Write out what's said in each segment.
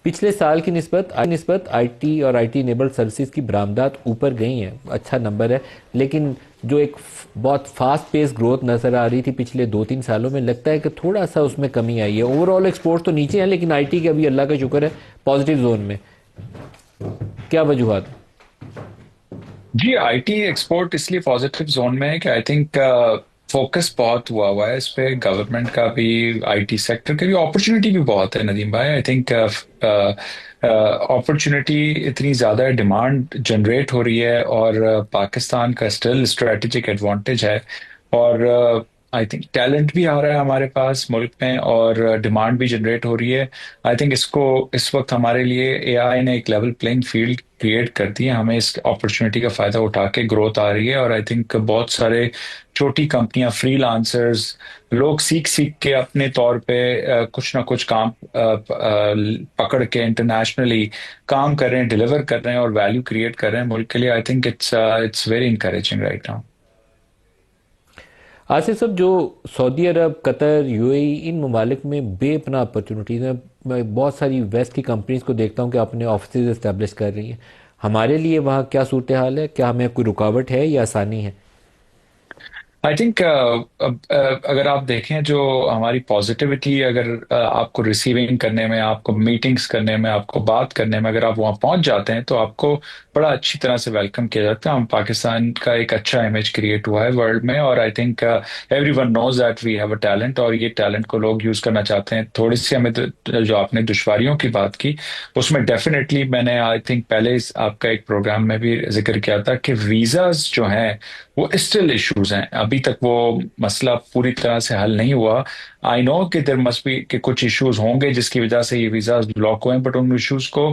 पिछले साल की निस्बत आईटी और आईटी इनेबल्ड सर्विसेज की बरामदात ऊपर गई हैं, अच्छा नंबर है। लेकिन जो एक बहुत फास्ट पेस ग्रोथ नज़र आ रही थी पिछले 2-3 सालों में, लगता है कि थोड़ा सा उसमें कमी आई है। ओवरऑल एक्सपोर्ट तो नीचे है, लेकिन आईटी के अभी अल्लाह का शुक्र है पॉजिटिव जोन में। क्या वजूहत? जी, आईटी एक्सपोर्ट इसलिए पॉजिटिव जोन में है कि आई थिंक फोकस बहुत हुआ है इस पे, गवर्नमेंट का भी, आईटी सेक्टर के भी, अपॉर्चुनिटी भी बहुत है नदीम भाई। आई थिंक अपॉर्चुनिटी इतनी ज्यादा है, डिमांड जनरेट हो रही है, और पाकिस्तान का स्टिल स्ट्रेटेजिक एडवांटेज है। और आई थिंक टैलेंट भी आ रहा है हमारे पास मुल्क में, और डिमांड भी जनरेट हो रही है। आई थिंक इसको इस वक्त हमारे लिए एआई ने एक लेवल प्लेइंग फील्ड क्रिएट कर दी है, हमें इस अपॉर्चुनिटी का फायदा उठा के ग्रोथ आ रही है। और आई थिंक बहुत सारे छोटी कंपनियां, फ्रीलांसर्स, लोग सीख सीख के अपने तौर पे कुछ ना कुछ काम पकड़ के इंटरनेशनली काम कर रहे हैं, डिलीवर कर रहे हैं और वैल्यू क्रिएट कर रहे हैं मुल्क के लिए। आई think it's very encouraging right now. Asif साहब, जो सऊदी अरब, कतर, यूएई, इन ममालिक में बेपनाह अपॉर्चुनिटीज़ हैं। मैं बहुत सारी वेस्ट की कंपनीज को देखता हूँ कि अपने ऑफिस इस्टेब्लिश कर रही हैं। हमारे लिए वहाँ क्या सूरत हाल है? क्या हमें कोई रुकावट है या आसानी है? आई थिंक अगर आप देखें जो हमारी पॉजिटिविटी, अगर आपको रिसीविंग करने में, आपको मीटिंग्स करने में, आपको बात करने में, अगर आप वहाँ पहुंच जाते हैं तो आपको बड़ा अच्छी तरह से वेलकम किया जाता है। हम पाकिस्तान का एक अच्छा इमेज क्रिएट हुआ है वर्ल्ड में, और I think everyone knows that we have a talent, और ये टैलेंट को लोग यूज करना चाहते हैं। थोड़ी सी हमें जो आपने दुश्वारियों की बात की, उसमें डेफिनेटली मैंने आई थिंक पहले आपका एक प्रोग्राम में भी जिक्र किया था कि वीजाज जो हैं वो स्टिल इश्यूज हैं, अभी तक वो मसला पूरी तरह से हल नहीं हुआ। आई नो कि देर मस्ट बी कि कुछ इश्यूज होंगे जिसकी वजह से ये वीजाज ब्लॉक हुए हैं, बट उन इश्यूज को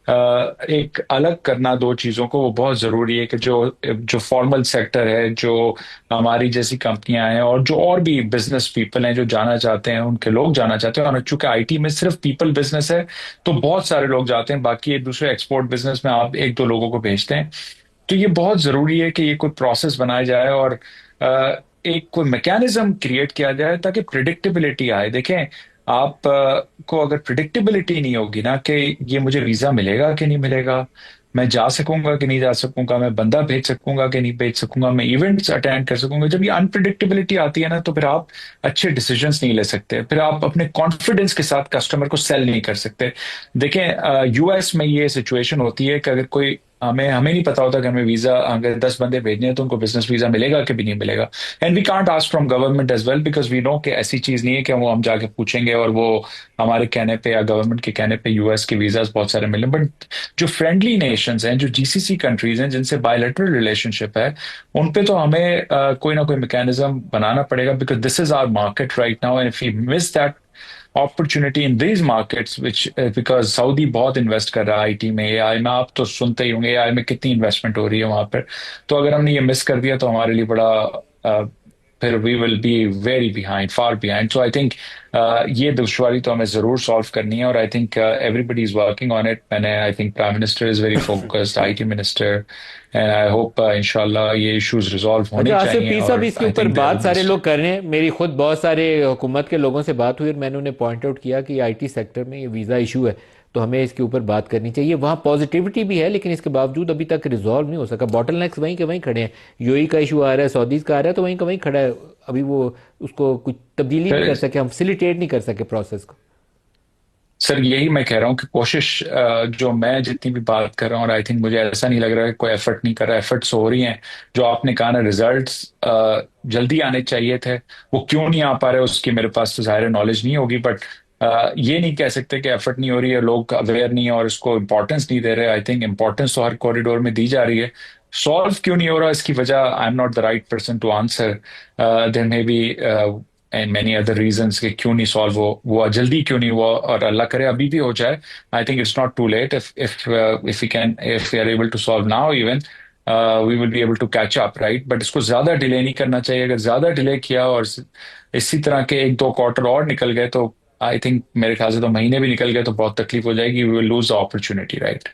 एक अलग करना, दो चीजों को, वो बहुत जरूरी है कि जो जो फॉर्मल सेक्टर है, जो हमारी जैसी कंपनियां हैं, और जो और भी बिजनेस पीपल हैं जो जाना चाहते हैं, उनके लोग जाना चाहते हैं। और चूंकि आईटी में सिर्फ पीपल बिजनेस है तो बहुत सारे लोग जाते हैं, बाकी एक दूसरे एक्सपोर्ट बिजनेस में आप एक दो लोगों को भेजते हैं। तो ये बहुत जरूरी है कि ये कोई प्रोसेस बनाया जाए, और एक कोई मैकेनिज्म क्रिएट किया जाए ताकि प्रिडिक्टेबिलिटी आए। देखें, आप को अगर प्रिडिक्टेबिलिटी नहीं होगी ना कि ये मुझे वीजा मिलेगा कि नहीं मिलेगा, मैं जा सकूंगा कि नहीं जा सकूंगा, मैं बंदा भेज सकूंगा कि नहीं भेज सकूंगा, मैं इवेंट्स अटेंड कर सकूंगा, जब ये अनप्रिडिक्टेबिलिटी आती है ना, तो फिर आप अच्छे डिसीजंस नहीं ले सकते, फिर आप अपने कॉन्फिडेंस के साथ कस्टमर को सेल नहीं कर सकते। देखें, यूएस में ये सिचुएशन होती है कि अगर कोई, हमें हमें नहीं पता होता कि हमें वीजा, अगर 10 बंदे भेजने हैं तो उनको बिजनेस वीजा मिलेगा कि भी नहीं मिलेगा। And we can't ask from government as well, because we know कि ऐसी चीज नहीं है कि वो हम जाके पूछेंगे और वो हमारे कहने पे या गवर्नमेंट के कहने पे यूएस के वीजास बहुत सारे मिले। बट जो फ्रेंडली नेशंस हैं, जो जीसीसी कंट्रीज हैं, जिनसे बायलैटरल रिलेशनशिप है, उन पे तो हमें कोई ना कोई मैकेनिज्म बनाना पड़ेगा, because this is our market right now, and if we miss that opportunity in these markets which, because Saudi बहुत इन्वेस्ट कर रहा है आईटी में, एआई में, आप तो सुनते ही होंगे एआई में कितनी इन्वेस्टमेंट हो रही है वहां पर। तो अगर हमने ये मिस कर दिया तो हमारे लिए बड़ा फिर we will be very behind, far behind. So I think ये दुश्वारी तो हमें जरूर सॉल्व करनी है, और I think everybody is working on it. मैंने, I think prime minister is very focused, IT minister, and I hope इंशाल्लाह ये इश्यूज रिजॉल्व होने अच्छा आसिफ, चाहिए, पीर साहब, और इसके आई ऊपर थिंक दे बात विल बी। सारे लोग कर रहे हैं। मेरी खुद बहुत सारे हुकूमत के लोगों से बात हुई और मैंने उन्हें पॉइंट आउट किया कि आईटी सेक्टर में ये वीज़ा इशू है, तो हमें इसके ऊपर बात करनी चाहिए। वहाँ पॉजिटिविटी भी है, लेकिन इसके बावजूद अभी तक रिजॉल्व नहीं हो सका। बॉटल नेक्स वहीं के वहीं खड़े हैं। यूएई का इशू आ रहा है, सऊदीज का आ रहा है, तो वहीं का वहीं खड़ा है। अभी वो उसको कुछ तब्दीली नहीं कर सके, हम फैसिलिटेट नहीं कर सके प्रोसेस को। सर, यही मैं कह रहा हूँ कि कोशिश, जो मैं जितनी भी बात कर रहा हूँ, और आई थिंक मुझे ऐसा नहीं लग रहा है कि कोई एफर्ट नहीं कर रहा, एफर्ट्स हो रही हैं। जो आपने कहा ना, रिजल्ट्स जल्दी आने चाहिए थे, वो क्यों नहीं आ पा रहे उसकी मेरे पास तो ज़ाहिर नॉलेज नहीं होगी, बट ये नहीं कह सकते कि एफर्ट नहीं हो रही है, लोग अवेयर नहीं है और इसको इम्पोर्टेंस नहीं दे रहे। आई थिंक इम्पोर्टेंस तो हर कॉरिडोर में दी जा रही है। सॉल्व क्यों नहीं हो रहा इसकी वजह, I am not the right person to answer. There may be and many other reasons कि क्यों नहीं सॉल्व हुआ, जल्दी क्यों नहीं हुआ, और अल्लाह करे अभी भी हो जाए। I think it's not too late, if we can, if we are able to solve now even, we will be able to catch up right. But इसको ज्यादा डिले नहीं करना चाहिए। अगर ज्यादा डिले किया और इसी तरह के एक दो क्वार्टर और निकल गए तो आई थिंक, मेरे ख्याल से तो महीने भी निकल गए तो बहुत तकलीफ हो जाएगी, we will lose the opportunity right.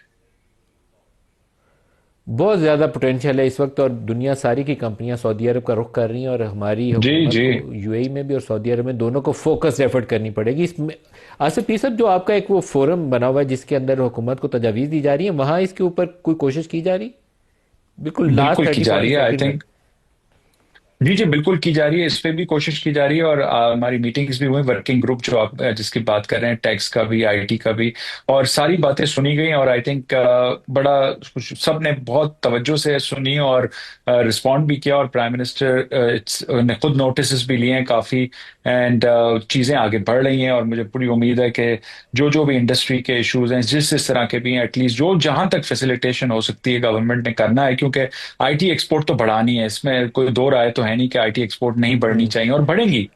बहुत ज़्यादा पोटेंशियल है इस वक्त, और दुनिया सारी की कंपनियां सऊदी अरब का रुख कर रही हैं, और हमारी जी हुकूमत जी। को यूएई में भी और सऊदी अरब में दोनों को फोकस्ड एफर्ट करनी पड़ेगी इसमें। आसिफ पी साहब, जो आपका एक वो फोरम बना हुआ है जिसके अंदर हुकूमत को तजावीज़ दी जा रही है, वहाँ इसके ऊपर कोई कोशिश की जा रही? बिल्कुल लास्ट बिल्कुल की थर्टी जा फोर्टी रही है आई सेकेंड में। थिंक। जी जी बिल्कुल की जा रही है, इस पे भी कोशिश की जा रही है। और हमारी मीटिंग्स भी हुई, वर्किंग ग्रुप जो आप जिसकी बात कर रहे हैं, टैक्स का भी, आईटी का भी। और सारी बातें सुनी गई और आई थिंक बड़ा सब ने बहुत तवज्जो से सुनी और रिस्पॉन्ड भी किया। और प्राइम मिनिस्टर ने खुद नोटिस भी लिए हैं काफी। एंड चीजें आगे बढ़ रही हैं और मुझे पूरी उम्मीद है कि जो जो भी इंडस्ट्री के इश्यूज हैं, जिस जिस तरह के भी हैं, एटलीस्ट जो जहां तक फैसिलिटेशन हो सकती है गवर्नमेंट ने करना है। क्योंकि आईटी एक्सपोर्ट तो बढ़ानी है, इसमें कोई दो राय तो है नहीं कि आईटी एक्सपोर्ट नहीं बढ़नी चाहिए, और बढ़ेंगी।